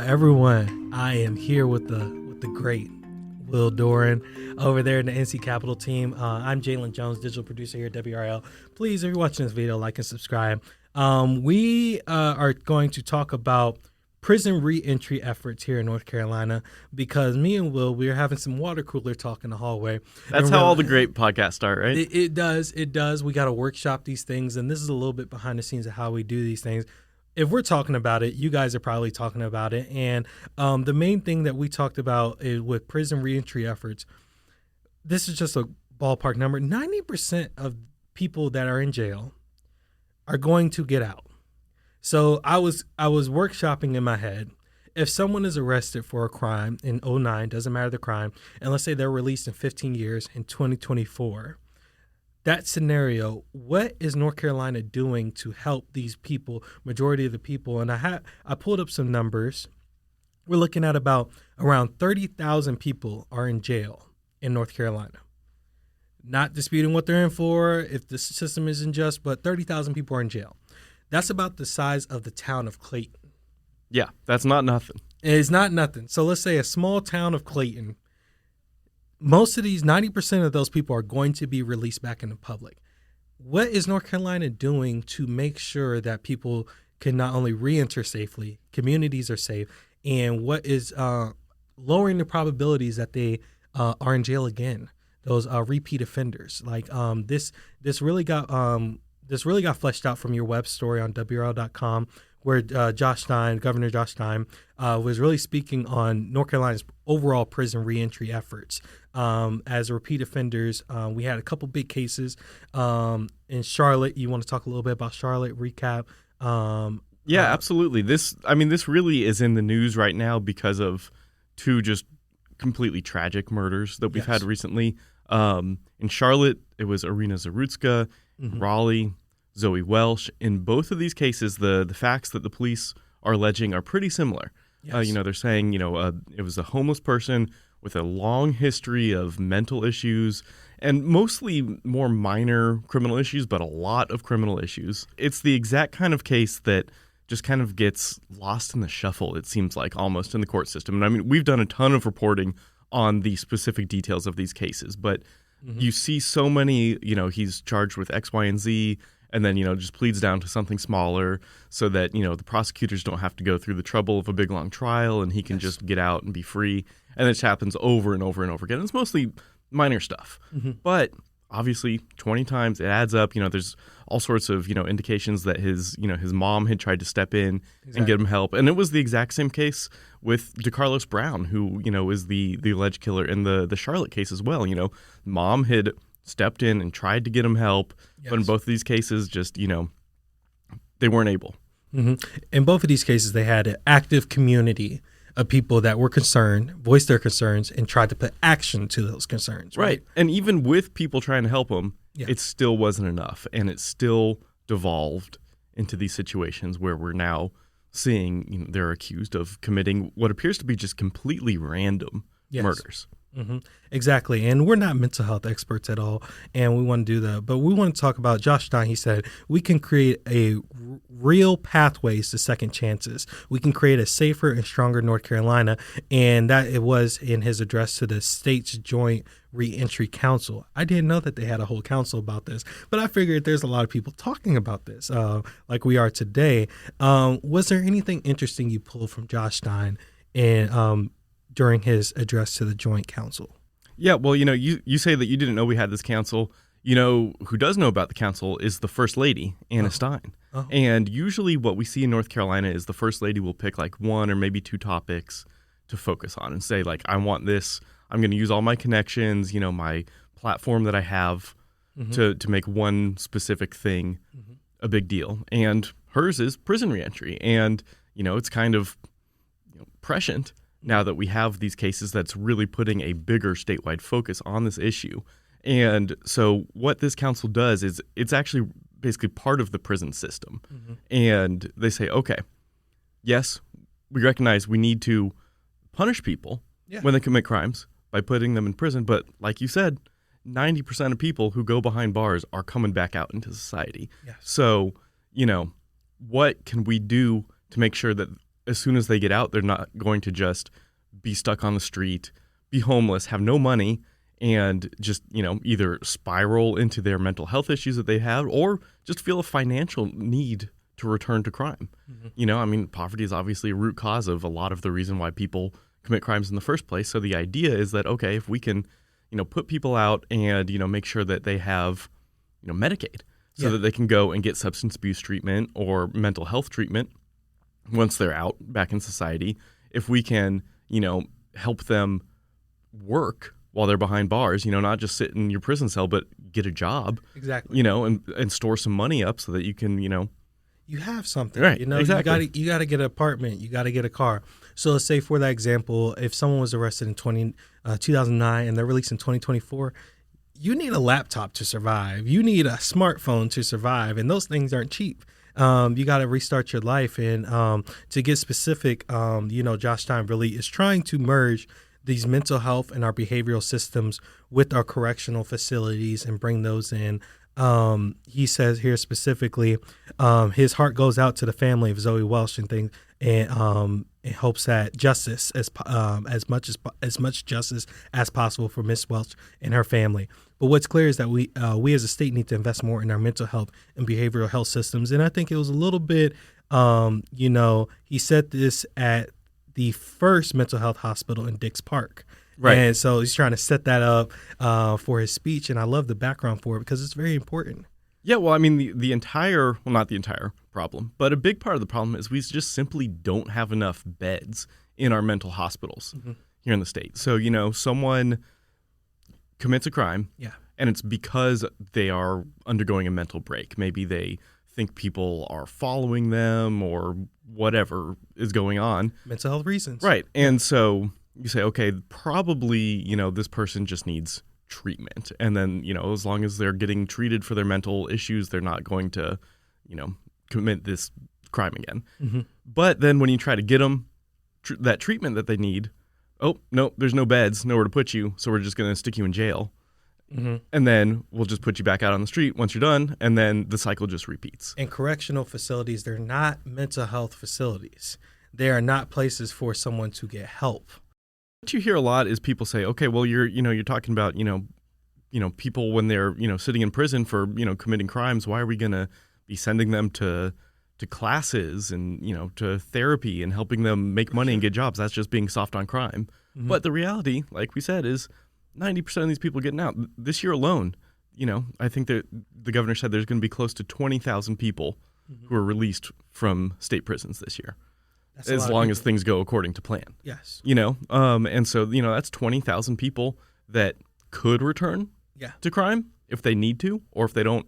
everyone? I am here with the great Will Doran over there in the NC Capital team. I'm Jaylin Jones, digital producer here at WRAL. Please, if you're watching this video, like and subscribe. We are going to talk about prison reentry efforts here in North Carolina because me and Will, we are having some water cooler talk in the hallway. That's how all the great podcasts start, right? It does. We got to workshop these things, and this is a little bit behind the scenes of how we do these things. If we're talking about it, you guys are probably talking about it. And the main thing that we talked about is with prison reentry efforts, this is just a ballpark number. 90% of people that are in jail are going to get out. So I was workshopping in my head. If someone is arrested for a crime in 2009, doesn't matter the crime, and let's say they're released in 15 years in 2024, that scenario, what is North Carolina doing to help these people, majority of the people? And I pulled up some numbers. We're looking at around 30,000 people are in jail in North Carolina. Not disputing what they're in for, if the system is unjust, but 30,000 people are in jail. That's about the size of the town of Clayton. Yeah, that's not nothing. It's not nothing. So let's say a small town of Clayton. Most of these, 90% of those people are going to be released back in the public. What is North Carolina doing to make sure that people can not only reenter safely, communities are safe, and what is lowering the probabilities that they are in jail again? Those repeat offenders. Like this really got fleshed out from your web story on WRAL.com, where Governor Josh Stein, was really speaking on North Carolina's overall prison reentry efforts. As repeat offenders, we had a couple big cases in Charlotte. You want to talk a little bit about Charlotte? Recap. Yeah, absolutely. This really is in the news right now because of two just completely tragic murders that we've had recently. In Charlotte, it was Irina Zarutska, Raleigh, Zoe Welsh. In both of these cases, the facts that the police are alleging are pretty similar. Yes. They're saying, it was a homeless person with a long history of mental issues and mostly more minor criminal issues, but a lot of criminal issues. It's the exact kind of case that just kind of gets lost in the shuffle, it seems like, almost in the court system. And we've done a ton of reporting on the specific details of these cases, but you see so many, he's charged with X, Y, and Z, and then, just pleads down to something smaller so that, the prosecutors don't have to go through the trouble of a big, long trial, and he can just get out and be free. And this happens over and over and over again. It's mostly minor stuff. But obviously 20 times it adds up. There's all sorts of, indications that his mom had tried to step in and get him help. And it was the exact same case with DeCarlos Brown, who, is the alleged killer in the Charlotte case as well. Mom had stepped in and tried to get him help. But in both of these cases, just, they weren't able. In both of these cases, they had an active community of people that were concerned, voiced their concerns, and tried to put action to those concerns. Right. And even with people trying to help them, it still wasn't enough. And it still devolved into these situations where we're now seeing, they're accused of committing what appears to be just completely random murders. Exactly. And we're not mental health experts at all, and we want to do that. But we want to talk about Josh Stein. He said, we can create real pathways to second chances. We can create a safer and stronger North Carolina. And that it was in his address to the state's Joint Reentry Council. I didn't know that they had a whole council about this, but I figured there's a lot of people talking about this like we are today. Was there anything interesting you pulled from Josh Stein and during his address to the Joint Council? Yeah, well, you say that you didn't know we had this council. Who does know about the council is the First Lady, Anna Stein. And usually what we see in North Carolina is the First Lady will pick like one or maybe two topics to focus on and say, like, I want this. I'm going to use all my connections, my platform that I have to make one specific thing a big deal. And hers is prison reentry. And, it's kind of prescient now that we have these cases that's really putting a bigger statewide focus on this issue. And so what this council does is it's actually basically part of the prison system. And they say, okay, yes, we recognize we need to punish people when they commit crimes by putting them in prison. But like you said, 90% of people who go behind bars are coming back out into society. So, what can we do to make sure that as soon as they get out, they're not going to just be stuck on the street, be homeless, have no money, and just, either spiral into their mental health issues that they have or just feel a financial need to return to crime. Poverty is obviously a root cause of a lot of the reason why people commit crimes in the first place. So the idea is that, okay, if we can, put people out and, make sure that they have, Medicaid so that they can go and get substance abuse treatment or mental health treatment once they're out back in society. If we can, help them work while they're behind bars, not just sit in your prison cell, but get a job. Exactly. And store some money up so that you can, you have something, right, exactly. You got to get an apartment, you got to get a car. So let's say for that example, if someone was arrested in 2009 and they're released in 2024, you need a laptop to survive. You need a smartphone to survive. And those things aren't cheap. You got to restart your life. And to get specific, Josh Stein really is trying to merge these mental health and our behavioral systems with our correctional facilities and bring those in. He says here specifically, his heart goes out to the family of Zoe Welch and things, and hopes that justice as much justice as possible for Miss Welch and her family. But what's clear is that we as a state need to invest more in our mental health and behavioral health systems. And I think it was a little bit, he said this at the first mental health hospital in Dix Park. Right. And so he's trying to set that up for his speech. And I love the background for it because it's very important. Yeah, well, the entire, well, not the entire problem, but a big part of the problem is we just simply don't have enough beds in our mental hospitals here in the state. So, someone commits a crime, and it's because they are undergoing a mental break. Maybe they think people are following them or whatever is going on. Mental health reasons. Right. And so you say, okay, probably, this person just needs treatment. And then, as long as they're getting treated for their mental issues, they're not going to, commit this crime again. Mm-hmm. But then when you try to get them that treatment that they need, oh, no, there's no beds, nowhere to put you, so we're just going to stick you in jail. Mm-hmm. And then we'll just put you back out on the street once you're done, and then the cycle just repeats. And correctional facilities, they're not mental health facilities. They are not places for someone to get help. What you hear a lot is people say, okay, well, you're talking about, people when they're, sitting in prison for, committing crimes, why are we going to be sending them to classes and, to therapy and helping them make money and get jobs? That's just being soft on crime. Mm-hmm. But the reality, like we said, is 90% of these people getting out. This year alone, I think that the governor said there's going to be close to 20,000 people who are released from state prisons this year. As long as things go according to plan. Yes. And so, that's 20,000 people that could return to crime if they need to, or if they don't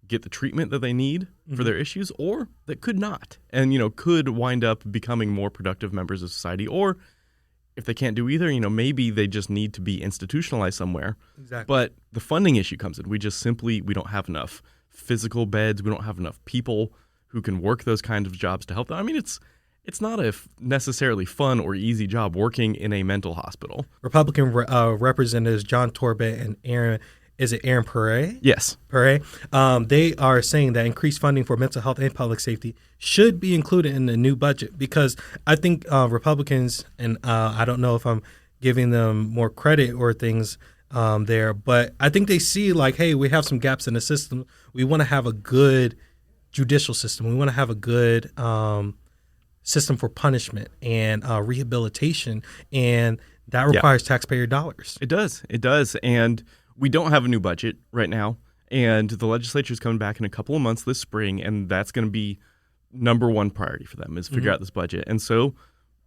get the treatment that they need for their issues, or that could not and, could wind up becoming more productive members of society. Or if they can't do either, maybe they just need to be institutionalized somewhere. Exactly. But the funding issue comes in. We don't have enough physical beds. We don't have enough people who can work those kinds of jobs to help them. It's not a necessarily fun or easy job working in a mental hospital. Republican Representatives John Torbett and Aaron Perret? Yes. Perret. They are saying that increased funding for mental health and public safety should be included in the new budget, because I think Republicans, and I don't know if I'm giving them more credit or things there, but I think they see like, hey, we have some gaps in the system. We want to have a good judicial system. We want to have a good system for punishment and rehabilitation, and that requires taxpayer dollars. It does. And we don't have a new budget right now, and the legislature is coming back in a couple of months this spring, and that's going to be number one priority for them, is figure out this budget. And so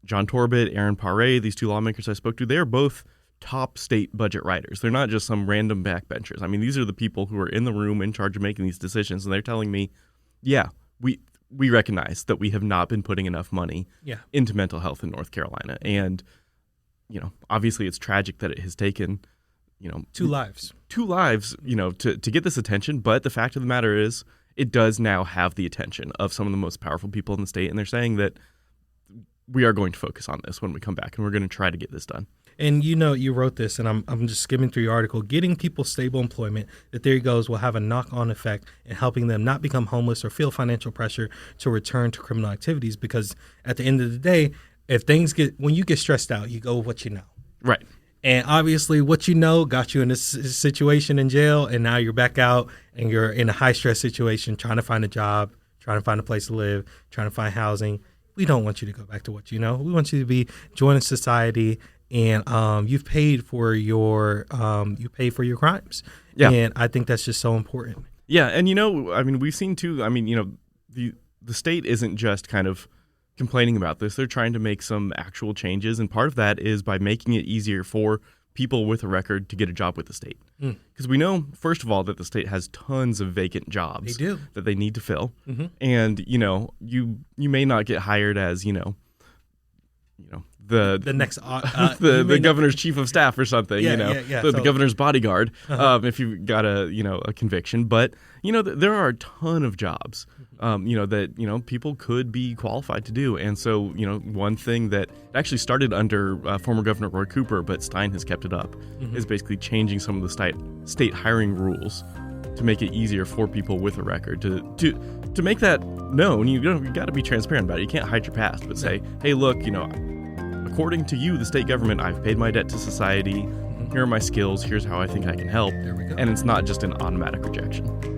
John Torbett, Aaron Perret, these two lawmakers I spoke to, they're both top state budget writers. They're not just some random backbenchers. These are the people who are in the room in charge of making these decisions, and they're telling me, we recognize that we have not been putting enough money into mental health in North Carolina. And, obviously it's tragic that it has taken, two lives, to get this attention. But the fact of the matter is it does now have the attention of some of the most powerful people in the state. And they're saying that we are going to focus on this when we come back, and we're going to try to get this done. And you wrote this, and I'm just skimming through your article. Getting people stable employment, the theory goes, will have a knock-on effect in helping them not become homeless or feel financial pressure to return to criminal activities. Because at the end of the day, when you get stressed out, you go with what you know. Right. And obviously what you know got you in this situation in jail, and now you're back out and you're in a high-stress situation trying to find a job, trying to find a place to live, trying to find housing. We don't want you to go back to what you know. We want you to be joining society, and you've paid for your crimes. Yeah. And I think that's just so important. Yeah, and we've seen too. The state isn't just kind of complaining about this. They're trying to make some actual changes, and part of that is by making it easier for people with a record to get a job with the state. Because we know, first of all, that the state has tons of vacant jobs that they need to fill. Mm-hmm. And, you may not get hired as, the next the governor's chief of staff or something, the governor's bodyguard, if you've got a conviction. But, there are a ton of jobs, that, people could be qualified to do. And so, one thing that actually started under former Governor Roy Cooper, but Stein has kept it up, is basically changing some of the state hiring rules to make it easier for people with a record to make that known. You got to be transparent about it. You can't hide your past, but say, hey, look, according to you, the state government, I've paid my debt to society. Here are my skills. Here's how I think I can help. There we go. And it's not just an automatic rejection.